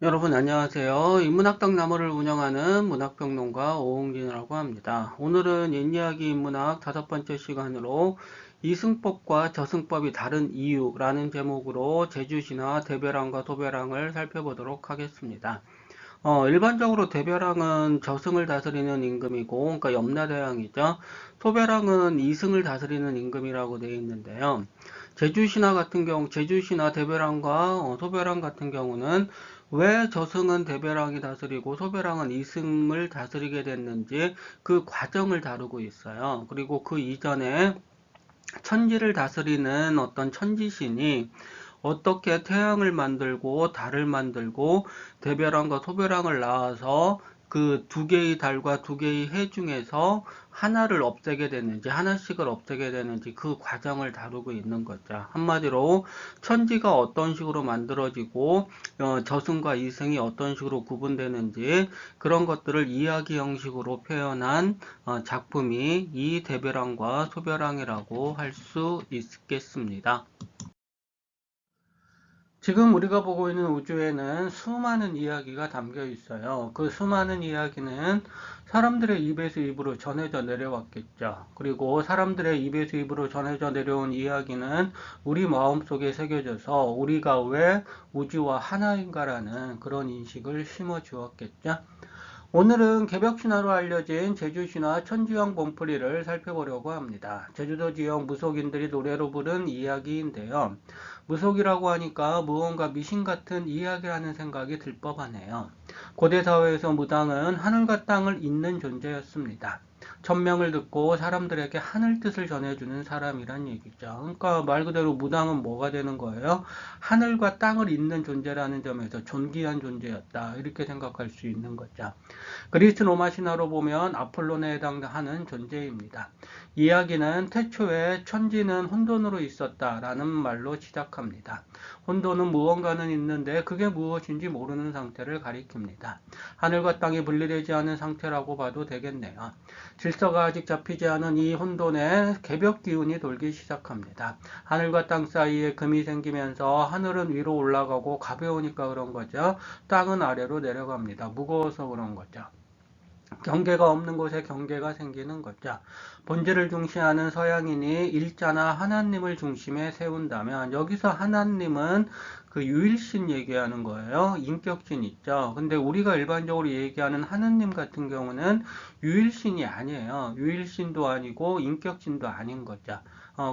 여러분 안녕하세요. 인문학당 나무를 운영하는 문학평론가 오홍진이라고 합니다. 오늘은 옛이야기 인문학 5번째 시간으로 이승법과 저승법이 다른 이유라는 제목으로 제주시나 대별항과 소별항을 살펴보도록 하겠습니다. 일반적으로 대별항은 저승을 다스리는 임금이고, 그러니까 염라대왕이죠. 소별항은 이승을 다스리는 임금이라고 되어 있는데요. 제주시나 대별항과 소별항 같은 경우는 왜 저승은 대별항이 다스리고 소별항은 이승을 다스리게 됐는지 그 과정을 다루고 있어요. 그리고 그 이전에 천지를 다스리는 어떤 천지신이 어떻게 태양을 만들고 달을 만들고 대별항과 소별항을 낳아서 그 두 개의 달과 두 개의 해 중에서 하나를 없애게 되는지 하나씩을 없애게 되는지 그 과정을 다루고 있는 거죠. 한마디로 천지가 어떤 식으로 만들어지고 저승과 이승이 어떤 식으로 구분되는지 그런 것들을 이야기 형식으로 표현한 작품이 이 대별항과 소별항이라고 할 수 있겠습니다. 지금 우리가 보고 있는 우주에는 수많은 이야기가 담겨 있어요. 그 수많은 이야기는 사람들의 입에서 입으로 전해져 내려왔겠죠. 그리고 사람들의 입에서 입으로 전해져 내려온 이야기는 우리 마음속에 새겨져서 우리가 왜 우주와 하나인가라는 그런 인식을 심어 주었겠죠. 오늘은 개벽신화로 알려진 제주신화 천지왕 범프리를 살펴보려고 합니다. 제주도 지역 무속인들이 노래로 부른 이야기인데요. 무속이라고 하니까 무언가 미신 같은 이야기라는 생각이 들 법하네요. 고대 사회에서 무당은 하늘과 땅을 잇는 존재였습니다. 천명을 듣고 사람들에게 하늘 뜻을 전해주는 사람이란 얘기죠. 그러니까 말 그대로 무당은 뭐가 되는 거예요? 하늘과 땅을 잇는 존재라는 점에서 존귀한 존재였다. 이렇게 생각할 수 있는 거죠. 그리스 로마 신화로 보면 아폴론에 해당하는 존재입니다. 이야기는 태초에 천지는 혼돈으로 있었다라는 말로 시작합니다. 혼돈은 무언가는 있는데 그게 무엇인지 모르는 상태를 가리킵니다. 하늘과 땅이 분리되지 않은 상태라고 봐도 되겠네요. 질서가 아직 잡히지 않은 이 혼돈에 개벽 기운이 돌기 시작합니다. 하늘과 땅 사이에 금이 생기면서 하늘은 위로 올라가고 가벼우니까 그런 거죠. 땅은 아래로 내려갑니다. 무거워서 그런 거죠. 경계가 없는 곳에 경계가 생기는 거죠. 본질을 중시하는 서양인이 일자나 하나님을 중심에 세운다면 여기서 하나님은 그 유일신 얘기하는 거예요. 인격신 있죠. 근데 우리가 일반적으로 얘기하는 하느님 같은 경우는 유일신이 아니에요. 유일신도 아니고 인격신도 아닌 거죠.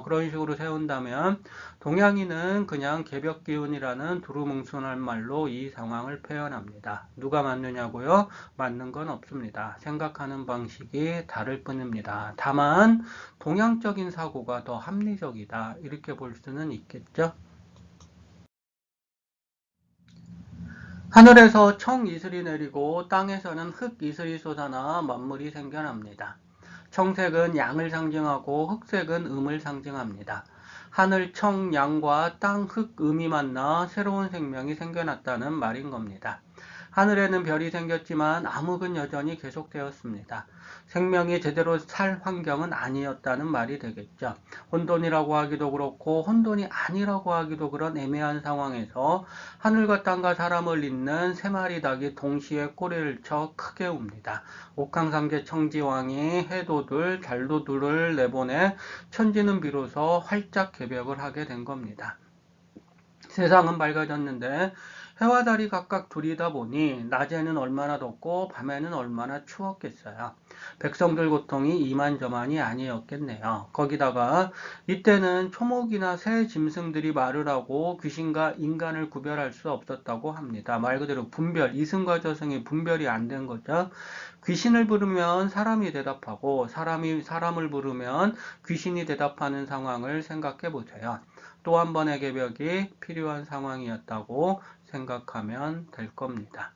그런 식으로 세운다면 동양인은 그냥 개벽기운이라는 두루뭉술한 말로 이 상황을 표현합니다. 누가 맞느냐고요? 맞는 건 없습니다. 생각하는 방식이 다를 뿐입니다. 다만 동양적인 사고가 더 합리적이다. 이렇게 볼 수는 있겠죠. 하늘에서 청 이슬이 내리고 땅에서는 흙 이슬이 솟아나 만물이 생겨납니다. 청색은 양을 상징하고 흑색은 음을 상징합니다. 하늘, 청, 양과 땅, 흙, 음이 만나 새로운 생명이 생겨났다는 말인 겁니다. 하늘에는 별이 생겼지만 암흑은 여전히 계속되었습니다. 생명이 제대로 살 환경은 아니었다는 말이 되겠죠. 혼돈이라고 하기도 그렇고 혼돈이 아니라고 하기도 그런 애매한 상황에서 하늘과 땅과 사람을 잇는 세 마리 닭이 동시에 꼬리를 쳐 크게 웁니다. 옥황상제 청지왕이 해도 둘, 달도 둘을 내보내 천지는 비로소 활짝 개벽을 하게 된 겁니다. 세상은 밝아졌는데 해와 달이 각각 둘이다 보니 낮에는 얼마나 덥고 밤에는 얼마나 추웠겠어요. 백성들 고통이 이만저만이 아니었겠네요. 거기다가 이때는 초목이나 새 짐승들이 말을 하고 귀신과 인간을 구별할 수 없었다고 합니다. 말 그대로 분별, 이승과 저승이 분별이 안 된 거죠. 귀신을 부르면 사람이 대답하고 사람이 사람을 부르면 귀신이 대답하는 상황을 생각해 보세요. 또 한 번의 개벽이 필요한 상황이었다고 생각하면 될 겁니다.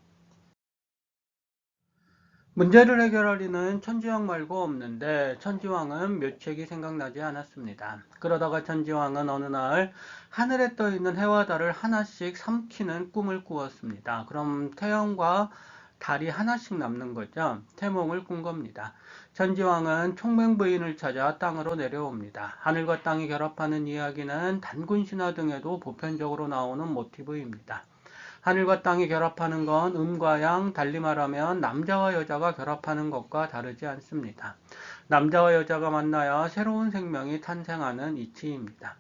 문제를 해결하려는 천지왕 말고 없는데 천지왕은 묘책이 생각나지 않았습니다. 그러다가 천지왕은 어느 날 하늘에 떠 있는 해와 달을 하나씩 삼키는 꿈을 꾸었습니다. 그럼 태양과 달이 하나씩 남는 거죠. 태몽을 꾼 겁니다. 천지왕은 총맹부인을 찾아 땅으로 내려옵니다. 하늘과 땅이 결합하는 이야기는 단군 신화 등에도 보편적으로 나오는 모티브입니다. 하늘과 땅이 결합하는 건 음과 양, 달리 말하면 남자와 여자가 결합하는 것과 다르지 않습니다. 남자와 여자가 만나야 새로운 생명이 탄생하는 이치입니다.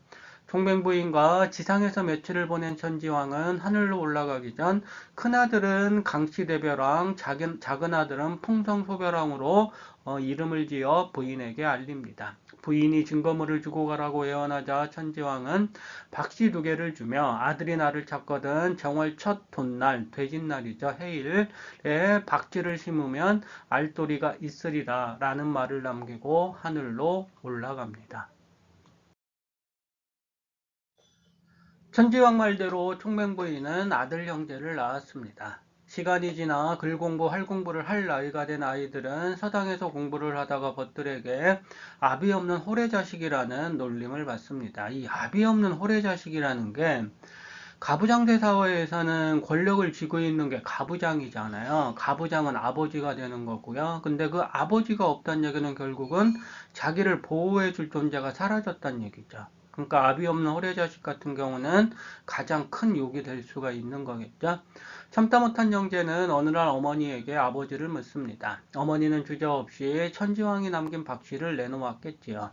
총맹부인과 지상에서 며칠을 보낸 천지왕은 하늘로 올라가기 전 큰아들은 강씨대벼랑 작은 아들은 풍성소벼랑으로 이름을 지어 부인에게 알립니다. 부인이 증거물을 주고 가라고 예언하자 천지왕은 박씨 2개를 주며 아들이 나를 찾거든 정월 첫 돈날 돼짓날이죠. 해일에 박쥐를 심으면 알도리가 있으리라 라는 말을 남기고 하늘로 올라갑니다. 천지왕 말대로 총맹부인은 아들 형제를 낳았습니다. 시간이 지나 글 공부, 할 공부를 할 나이가 된 아이들은 서당에서 공부를 하다가 벗들에게 아비 없는 호래자식이라는 놀림을 받습니다. 이 아비 없는 호래자식이라는 게 가부장제 사회에서는 권력을 쥐고 있는 게 가부장이잖아요. 가부장은 아버지가 되는 거고요. 근데 그 아버지가 없다는 얘기는 결국은 자기를 보호해 줄 존재가 사라졌다는 얘기죠. 그러니까 아비 없는 호래자식 같은 경우는 가장 큰 욕이 될 수가 있는 거겠죠. 참다 못한 형제는 어느 날 어머니에게 아버지를 묻습니다. 어머니는 주저없이 천지왕이 남긴 박씨를 내놓았겠지요.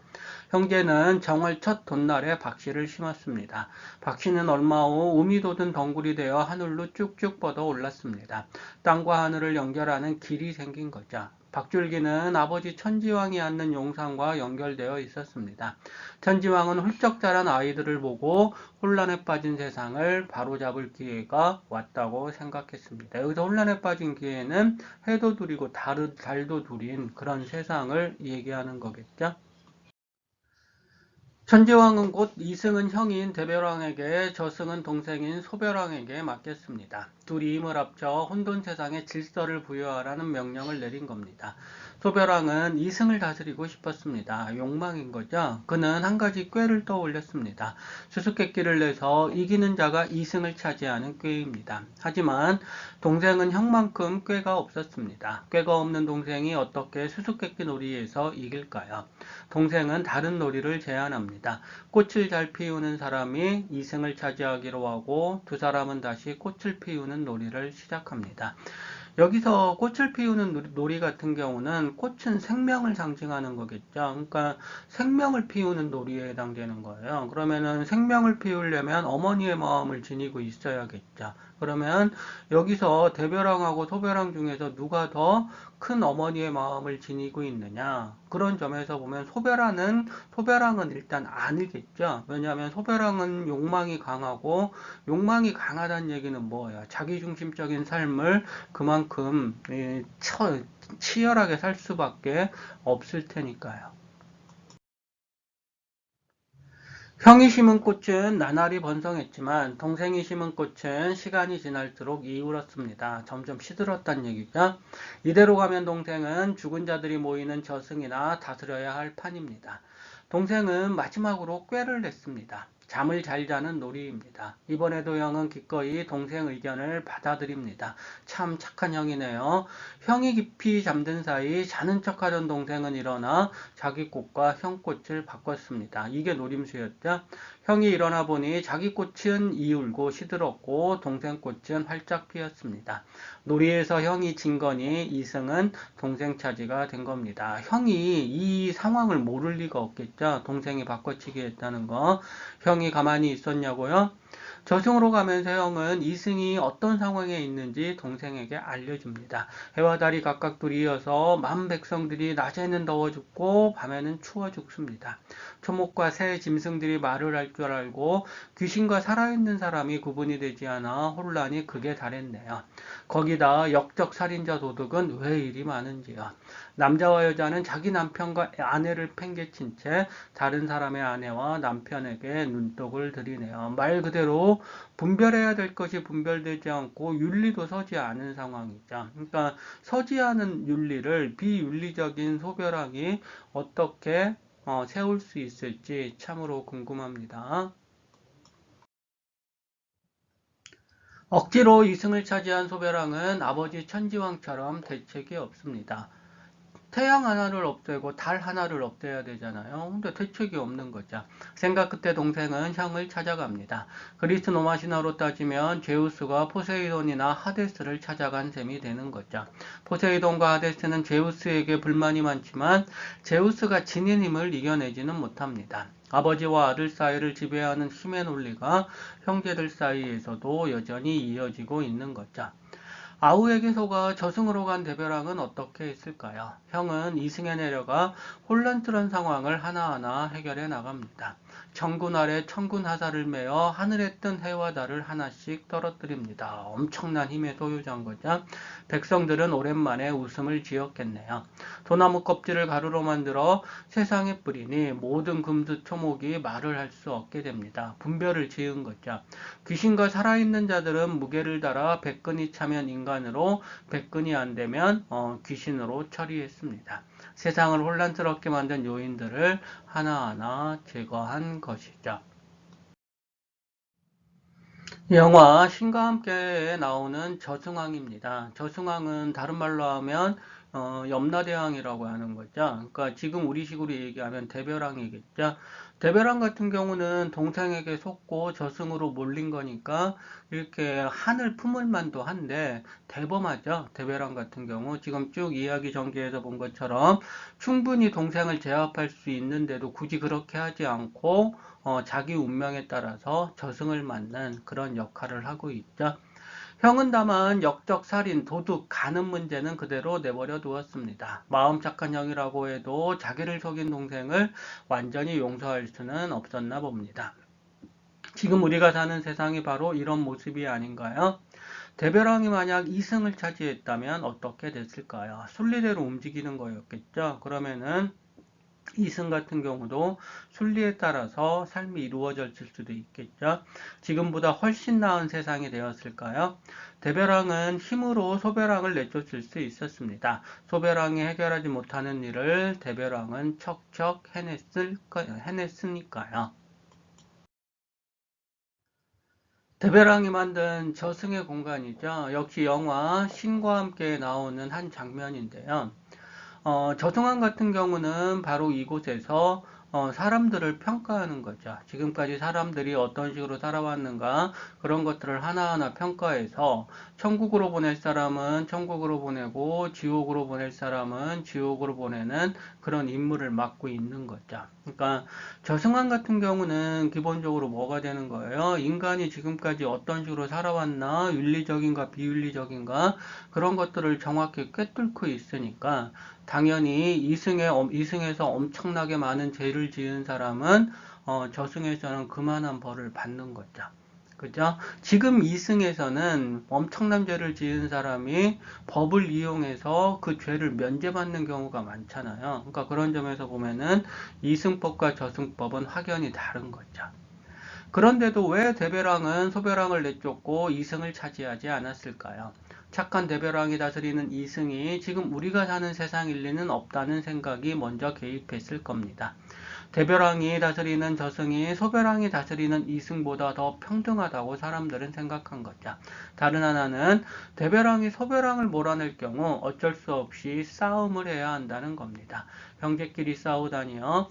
형제는 정월 첫 돈날에 박씨를 심었습니다. 박씨는 얼마 후 우미 돋은 덩굴이 되어 하늘로 쭉쭉 뻗어 올랐습니다. 땅과 하늘을 연결하는 길이 생긴 거죠. 박줄기는 아버지 천지왕이 앉는 용상과 연결되어 있었습니다. 천지왕은 훌쩍 자란 아이들을 보고 혼란에 빠진 세상을 바로잡을 기회가 왔다고 생각했습니다. 여기서 혼란에 빠진 기회는 해도 둘이고 달도 둘인 그런 세상을 얘기하는 거겠죠. 천지왕은 곧 이승은 형인 대별왕에게 저승은 동생인 소별왕에게 맡겼습니다. 둘이 힘을 합쳐 혼돈 세상에 질서를 부여하라는 명령을 내린 겁니다. 소별왕은 이승을 다스리고 싶었습니다. 욕망인 거죠. 그는 한 가지 꾀를 떠올렸습니다. 수수께끼를 내서 이기는 자가 이승을 차지하는 꾀입니다. 하지만 동생은 형만큼 꾀가 없었습니다. 꾀가 없는 동생이 어떻게 수수께끼 놀이에서 이길까요? 동생은 다른 놀이를 제안합니다. 꽃을 잘 피우는 사람이 이승을 차지하기로 하고 두 사람은 다시 꽃을 피우는 놀이를 시작합니다. 여기서 꽃을 피우는 놀이 같은 경우는 꽃은 생명을 상징하는 거겠죠. 그러니까 생명을 피우는 놀이에 해당되는 거예요. 그러면은 생명을 피우려면 어머니의 마음을 지니고 있어야겠죠. 그러면 여기서 대별왕하고 소별왕 중에서 누가 더 큰 어머니의 마음을 지니고 있느냐. 그런 점에서 보면 소별왕은 일단 아니겠죠. 왜냐하면 소별왕은 욕망이 강하고 욕망이 강하다는 얘기는 뭐예요? 자기중심적인 삶을 그만큼 치열하게 살 수밖에 없을 테니까요. 형이 심은 꽃은 나날이 번성했지만 동생이 심은 꽃은 시간이 지날수록 이울었습니다. 점점 시들었다는 얘기죠. 이대로 가면 동생은 죽은 자들이 모이는 저승이나 다스려야 할 판입니다. 동생은 마지막으로 꾀를 냈습니다. 잠을 잘 자는 놀이입니다. 이번에도 형은 기꺼이 동생 의견을 받아들입니다. 참 착한 형이네요. 형이 깊이 잠든 사이 자는 척하던 동생은 일어나 자기 꽃과 형 꽃을 바꿨습니다. 이게 노림수였죠. 형이 일어나 보니 자기 꽃은 이울고 시들었고 동생 꽃은 활짝 피었습니다. 놀이에서 형이 진 거니 이승은 동생 차지가 된 겁니다. 형이 이 상황을 모를 리가 없겠죠. 동생이 바꿔치기 했다는 거. 형이 가만히 있었냐고요? 저승으로 가면서 형은 이승이 어떤 상황에 있는지 동생에게 알려줍니다. 해와 달이 각각 둘이어서 만 백성들이 낮에는 더워 죽고 밤에는 추워 죽습니다. 초목과 새 짐승들이 말을 할 줄 알고 귀신과 살아있는 사람이 구분이 되지 않아 혼란이 극에 달했네요. 거기다 역적 살인자 도둑은 왜 이리 많은지요. 남자와 여자는 자기 남편과 아내를 팽개친 채 다른 사람의 아내와 남편에게 눈독을 들이네요. 말 그대로 분별해야 될 것이 분별되지 않고 윤리도 서지 않은 상황이죠. 그러니까 서지 않은 윤리를 비윤리적인 소별하기 어떻게 세울 수 있을지 참으로 궁금합니다. 억지로 이승을 차지한 소별왕은 아버지 천지왕처럼 대책이 없습니다. 태양 하나를 없애고 달 하나를 없애야 되잖아요. 근데 대책이 없는 거죠. 생각 끝에 동생은 형을 찾아갑니다. 그리스 로마 신화로 따지면 제우스가 포세이돈이나 하데스를 찾아간 셈이 되는 거죠. 포세이돈과 하데스는 제우스에게 불만이 많지만 제우스가 지닌 힘을 이겨내지는 못합니다. 아버지와 아들 사이를 지배하는 힘의 논리가 형제들 사이에서도 여전히 이어지고 있는 거죠. 아우에게서가 저승으로 간 대벼랑은 어떻게 했을까요? 형은 이승에 내려가 혼란스러운 상황을 하나하나 해결해 나갑니다. 천군 아래 천군 하사를 메어 하늘에 뜬 해와 달을 하나씩 떨어뜨립니다. 엄청난 힘의 소유자인 거죠. 백성들은 오랜만에 웃음을 지었겠네요. 소나무 껍질을 가루로 만들어 세상에 뿌리니 모든 금수초목이 말을 할 수 없게 됩니다. 분별을 지은 거죠. 귀신과 살아있는 자들은 무게를 달아 백근이 차면 인간으로, 백근이 안 되면 귀신으로 처리했습니다. 세상을 혼란스럽게 만든 요인들을 하나하나 제거한 것이죠. 영화 신과 함께 나오는 저승왕입니다. 저승왕은 다른 말로 하면 염라대왕이라고 하는 거죠. 그러니까 지금 우리식으로 얘기하면 대벼랑이겠죠. 대벼랑 같은 경우는 동생에게 속고 저승으로 몰린 거니까 이렇게 하늘 품을 만도 한데 대범하죠. 대벼랑 같은 경우 지금 쭉 이야기 전개에서 본 것처럼 충분히 동생을 제압할 수 있는데도 굳이 그렇게 하지 않고 자기 운명에 따라서 저승을 맞는 그런 역할을 하고 있죠. 형은 다만 역적, 살인, 도둑, 가는 문제는 그대로 내버려 두었습니다. 마음 착한 형이라고 해도 자기를 속인 동생을 완전히 용서할 수는 없었나 봅니다. 지금 우리가 사는 세상이 바로 이런 모습이 아닌가요? 대벼랑이 만약 이승을 차지했다면 어떻게 됐을까요? 순리대로 움직이는 거였겠죠? 그러면은 이승 같은 경우도 순리에 따라서 삶이 이루어졌을 수도 있겠죠. 지금보다 훨씬 나은 세상이 되었을까요? 대벼랑은 힘으로 소벼랑을 내쫓을 수 있었습니다. 소벼랑이 해결하지 못하는 일을 대벼랑은 척척 해냈으니까요. 대벼랑이 만든 저승의 공간이죠. 역시 영화 신과 함께 나오는 한 장면인데요. 저승왕 같은 경우는 바로 이곳에서 사람들을 평가하는 거죠. 지금까지 사람들이 어떤 식으로 살아왔는가 그런 것들을 하나하나 평가해서 천국으로 보낼 사람은 천국으로 보내고 지옥으로 보낼 사람은 지옥으로 보내는 그런 임무를 맡고 있는 거죠. 그러니까 저승왕 같은 경우는 기본적으로 뭐가 되는 거예요? 인간이 지금까지 어떤 식으로 살아왔나 윤리적인가 비윤리적인가 그런 것들을 정확히 꿰뚫고 있으니까 당연히 이승에서 엄청나게 많은 죄를 지은 사람은 저승에서는 그만한 벌을 받는 거죠. 그죠? 지금 이승에서는 엄청난 죄를 지은 사람이 법을 이용해서 그 죄를 면제받는 경우가 많잖아요. 그러니까 그런 점에서 보면은 이승법과 저승법은 확연히 다른 거죠. 그런데도 왜 대벼랑은 소벼랑을 내쫓고 이승을 차지하지 않았을까요? 착한 대벼랑이 다스리는 이승이 지금 우리가 사는 세상일 리는 없다는 생각이 먼저 개입했을 겁니다. 대벼랑이 다스리는 저승이 소벼랑이 다스리는 이승보다 더 평등하다고 사람들은 생각한 거죠. 다른 하나는 대벼랑이 소벼랑을 몰아낼 경우 어쩔 수 없이 싸움을 해야 한다는 겁니다. 형제끼리 싸우다니요.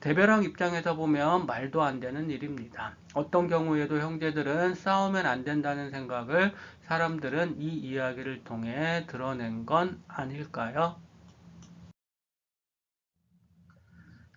대벼랑 입장에서 보면 말도 안 되는 일입니다. 어떤 경우에도 형제들은 싸우면 안 된다는 생각을 사람들은 이 이야기를 통해 드러낸 건 아닐까요?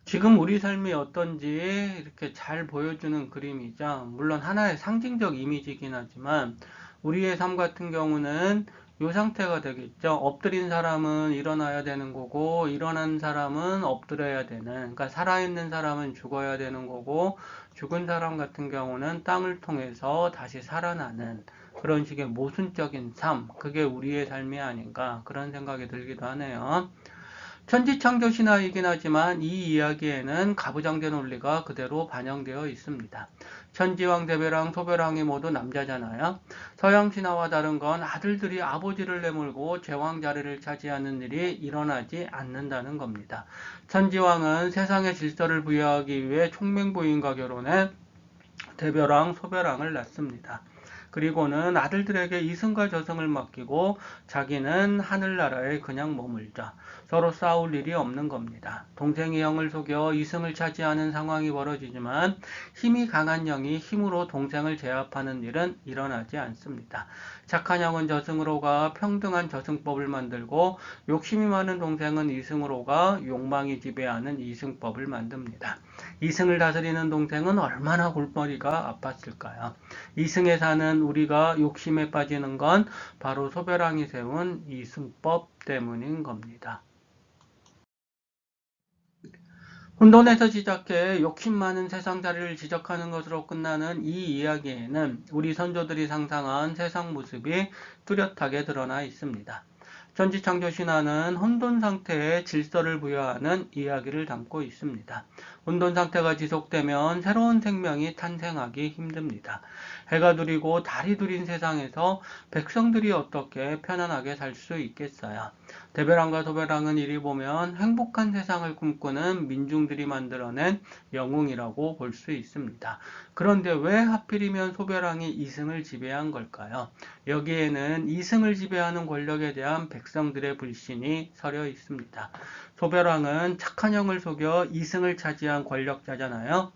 지금 우리 삶이 어떤지 이렇게 잘 보여주는 그림이죠. 물론 하나의 상징적 이미지이긴 하지만 우리의 삶 같은 경우는 이 상태가 되겠죠. 엎드린 사람은 일어나야 되는 거고 일어난 사람은 엎드려야 되는, 그러니까 살아있는 사람은 죽어야 되는 거고 죽은 사람 같은 경우는 땅을 통해서 다시 살아나는 그런 식의 모순적인 삶, 그게 우리의 삶이 아닌가 그런 생각이 들기도 하네요. 천지창조 신화이긴 하지만 이 이야기에는 가부장제 논리가 그대로 반영되어 있습니다. 천지왕, 대벼랑, 소벼랑이 모두 남자잖아요. 서양 신화와 다른 건 아들들이 아버지를 내몰고 제왕 자리를 차지하는 일이 일어나지 않는다는 겁니다. 천지왕은 세상의 질서를 부여하기 위해 총맹부인과 결혼해 대벼랑, 소벼랑을 낳습니다. 그리고는 아들들에게 이승과 저승을 맡기고 자기는 하늘나라에 그냥 머물자. 서로 싸울 일이 없는 겁니다. 동생이 형을 속여 이승을 차지하는 상황이 벌어지지만 힘이 강한 형이 힘으로 동생을 제압하는 일은 일어나지 않습니다. 착한 형은 저승으로 가 평등한 저승법을 만들고 욕심이 많은 동생은 이승으로 가 욕망이 지배하는 이승법을 만듭니다. 이승을 다스리는 동생은 얼마나 골머리가 아팠을까요? 이승에 사는 우리가 욕심에 빠지는 건 바로 소벼랑이 세운 이승법 때문인 겁니다. 혼돈에서 시작해 욕심 많은 세상자리를 지적하는 것으로 끝나는 이 이야기에는 우리 선조들이 상상한 세상 모습이 뚜렷하게 드러나 있습니다. 천지창조신화는 혼돈 상태에 질서를 부여하는 이야기를 담고 있습니다. 혼돈 상태가 지속되면 새로운 생명이 탄생하기 힘듭니다. 해가 두리고 달이 두린 세상에서 백성들이 어떻게 편안하게 살 수 있겠어요? 대배랑과 소배랑은 이리 보면 행복한 세상을 꿈꾸는 민중들이 만들어낸 영웅이라고 볼 수 있습니다. 그런데 왜 하필이면 소배랑이 이승을 지배한 걸까요? 여기에는 이승을 지배하는 권력에 대한 백성들의 불신이 서려 있습니다. 소배랑은 착한 형을 속여 이승을 차지한 권력자잖아요.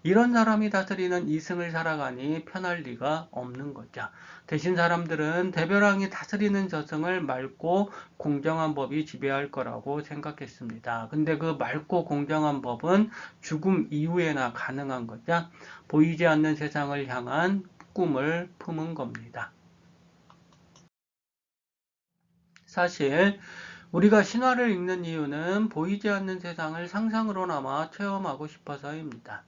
이런 사람이 다스리는 이승을 살아가니 편할 리가 없는 거죠. 대신 사람들은 대벼랑이 다스리는 저승을 맑고 공정한 법이 지배할 거라고 생각했습니다. 근데 그 맑고 공정한 법은 죽음 이후에나 가능한 거죠. 보이지 않는 세상을 향한 꿈을 품은 겁니다. 사실 우리가 신화를 읽는 이유는 보이지 않는 세상을 상상으로나마 체험하고 싶어서입니다.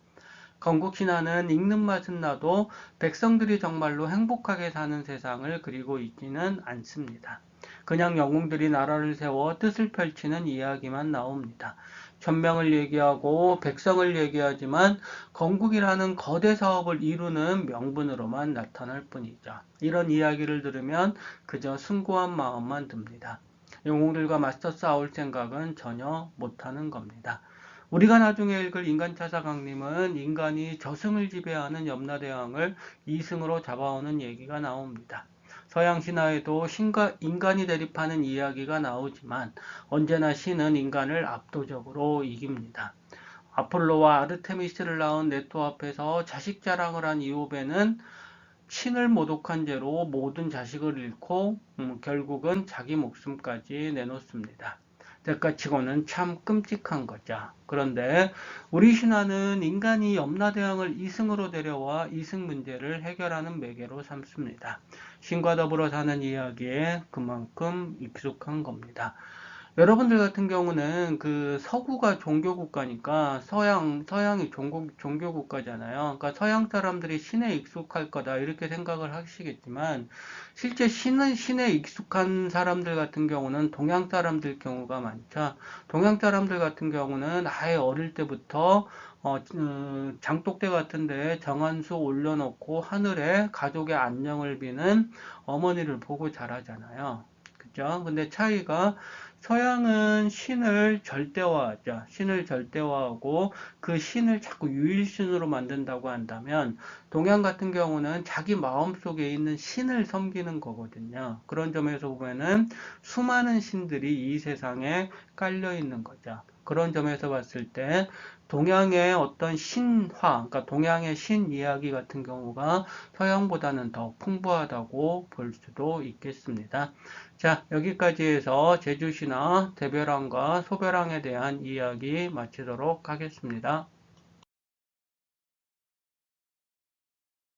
건국신화는 읽는 맛은 나도 백성들이 정말로 행복하게 사는 세상을 그리고 있지는 않습니다. 그냥 영웅들이 나라를 세워 뜻을 펼치는 이야기만 나옵니다. 천명을 얘기하고 백성을 얘기하지만 건국이라는 거대 사업을 이루는 명분으로만 나타날 뿐이죠. 이런 이야기를 들으면 그저 숭고한 마음만 듭니다. 영웅들과 맞서 싸울 생각은 전혀 못하는 겁니다. 우리가 나중에 읽을 인간차사강림은 인간이 저승을 지배하는 염라대왕을 이승으로 잡아오는 얘기가 나옵니다. 서양 신화에도 신과 인간이 대립하는 이야기가 나오지만 언제나 신은 인간을 압도적으로 이깁니다. 아폴로와 아르테미스를 낳은 네토 앞에서 자식 자랑을 한 이오베는 신을 모독한 죄로 모든 자식을 잃고 결국은 자기 목숨까지 내놓습니다. 대가치고는 참 끔찍한 거죠. 그런데 우리 신화는 인간이 염라대왕을 이승으로 데려와 이승 문제를 해결하는 매개로 삼습니다. 신과 더불어 사는 이야기에 그만큼 익숙한 겁니다. 여러분들 같은 경우는 그 서구가 종교국가니까 서양이 종교국가잖아요. 그러니까 서양 사람들이 신에 익숙할 거다 이렇게 생각을 하시겠지만 실제 신에 익숙한 사람들 같은 경우는 동양 사람들 경우가 많죠. 동양 사람들 같은 경우는 아예 어릴 때부터 장독대 같은데 정한수 올려놓고 하늘에 가족의 안녕을 비는 어머니를 보고 자라잖아요. 그죠? 근데 차이가 서양은 신을 절대화하죠. 신을 절대화하고 그 신을 자꾸 유일신으로 만든다고 한다면 동양 같은 경우는 자기 마음속에 있는 신을 섬기는 거거든요. 그런 점에서 보면은 수많은 신들이 이 세상에 깔려 있는 거죠. 그런 점에서 봤을 때 동양의 어떤 신화, 그러니까 동양의 신 이야기 같은 경우가 서양보다는 더 풍부하다고 볼 수도 있겠습니다. 자, 여기까지 해서 제주신화 대벼랑과 소벼랑에 대한 이야기 마치도록 하겠습니다.